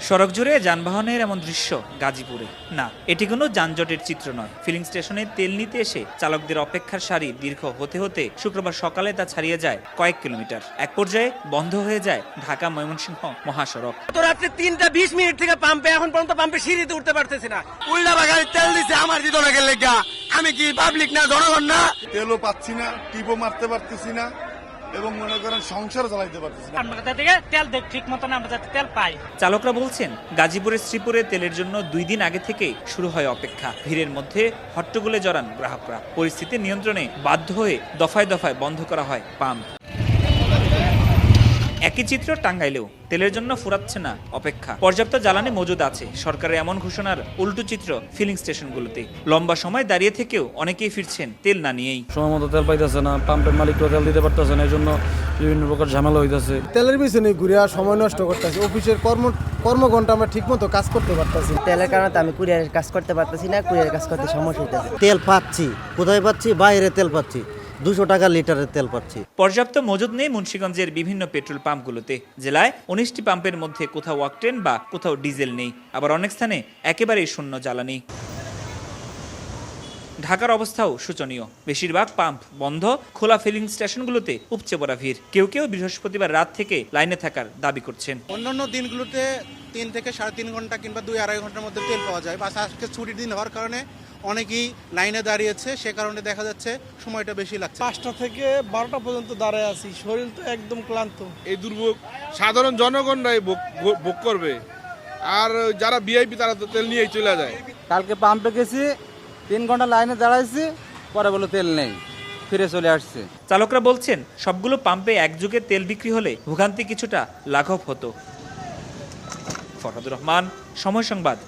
সড়ক জুড়ে যানবাহনের এমন দৃশ্য গাজীপুরে না, এটি কোনো যানজটের চিত্র নয়। ফিলিং স্টেশনে তেল নিতে এসে চালকদের অপেক্ষার সারি দীর্ঘ হতে হতে শুক্রবার সকালে তা ছাড়িয়ে যায় কয়েক কিলোমিটার। এক পর্যায়ে বন্ধ হয়ে যায় ঢাকা ময়মনসিংহ মহাসড়ক। তো রাত্রে 3:20 থেকে পাম্পে এখন পর্যন্ত পাম্পে সিঁড়িতে উঠতে পারতেছি না। উল্টা বাগানে তেল দিছে আমার দিদনাকে লেগা। আমি কি পাবলিক না, জনগণ না? তেলও পাচ্ছি না, টিপও মারতে পারতেছি না এবং মনে করেন সংসার চালাইতে পারতেছি না। আমরা থেকে তেল ঠিক মতন আমরা যাতে তেল পাই। চালকরা বলছেন, গাজীপুরের শ্রীপুরে তেলের জন্য 2 দিন আগে থেকেই শুরু হয় অপেক্ষা। ভিড়ের মধ্যে হট্টগোলে জড়ান গ্রাহকরা। পরিস্থিতি নিয়ন্ত্রণে বাধ্য হয়ে দফায় দফায় বন্ধ করা হয় পাম্প। একই চিত্র টাঙ্গাইলেও তেলের জন্য ফুরাচ্ছে না অপেক্ষা। পর্যাপ্ত জ্বালানি মজুদ আছে। সরকারের এমন ঘোষণার উল্টো চিত্র ফিলিং স্টেশনগুলোতে। লম্বা সময় দাঁড়িয়ে থেকেও অনেকেই ফিরছেন তেল না নিয়েই। সময় মতো তেল পাইতেছে না, পাম্পের মালিকরা তেল দিতে পারতেছে না, এই জন্য বিভিন্ন প্রকার ঝামেলা হইতেছে। তেলের পিছনে ঘুরে সময় নষ্ট করতেছে। অফিসের কর্মঘণ্টা আমরা ঠিক মতো কাজ করতে পারতেছি। তেলের কারণে আমি কুরিয়ারের কাজ করতে পারতেছি না, কুরিয়ারের কাজ করতে সমস্যা হইতেছে। তেল পাচ্ছি, কোথায় পাচ্ছি? বাইরে তেল পাচ্ছি, 200 টাকা লিটারের তেল পাচ্ছি। পর্যাপ্ত মজুদ নেই মুন্সিগঞ্জের বিভিন্ন পেট্রোল পাম্পগুলোতে। জেলায় 19টি পাম্পের মধ্যে কোথাও অকটেন বা কোথাও ডিজেল নেই, আবার অনেক স্থানে একেবারেই শূন্য জ্বালানি। ঢাকার অবস্থাও শোচনীয়। বেশিরভাগ পাম্প বন্ধ। খোলা ফিলিং স্টেশনগুলোতে উপচে পড়া ভিড়। কেউ কেউ বৃহস্পতিবার রাত থেকে লাইনে থাকার দাবি করছেন। অন্যান্য দিনগুলোতে 3 থেকে 3.5 ঘন্টা কিংবা 2-2.5 ঘন্টার মধ্যে তেল পাওয়া যায়, বা আজকে ছুটির দিন হওয়ার কারণে অনেকেই লাইনে দাঁড়িয়েছে, সে কারণে দেখা যাচ্ছে সময়টা বেশি লাগছে। 5টা থেকে 12টা পর্যন্ত দাঁড়ায় আছি, শরীর তো একদম ক্লান্ত। এই দুর্ভোগ সাধারণ জনগণরাই ভোগ করবে, আর যারা ভিআইপি তারা তো তেল নিয়েই চলে যায়। কালকে পাম্পে গেছি, 3 ঘন্টা লাইনে দাঁড়াইছি, পরে বলে তেল নেই, ফিরে চলে আসছে। চালকরা বলছেন, সবগুলো পাম্পে একযোগে তেল বিক্রি হলে ভোগান্তি কিছুটা লাঘব হতো। ফরহাদুর রহমান, সময় সংবাদ।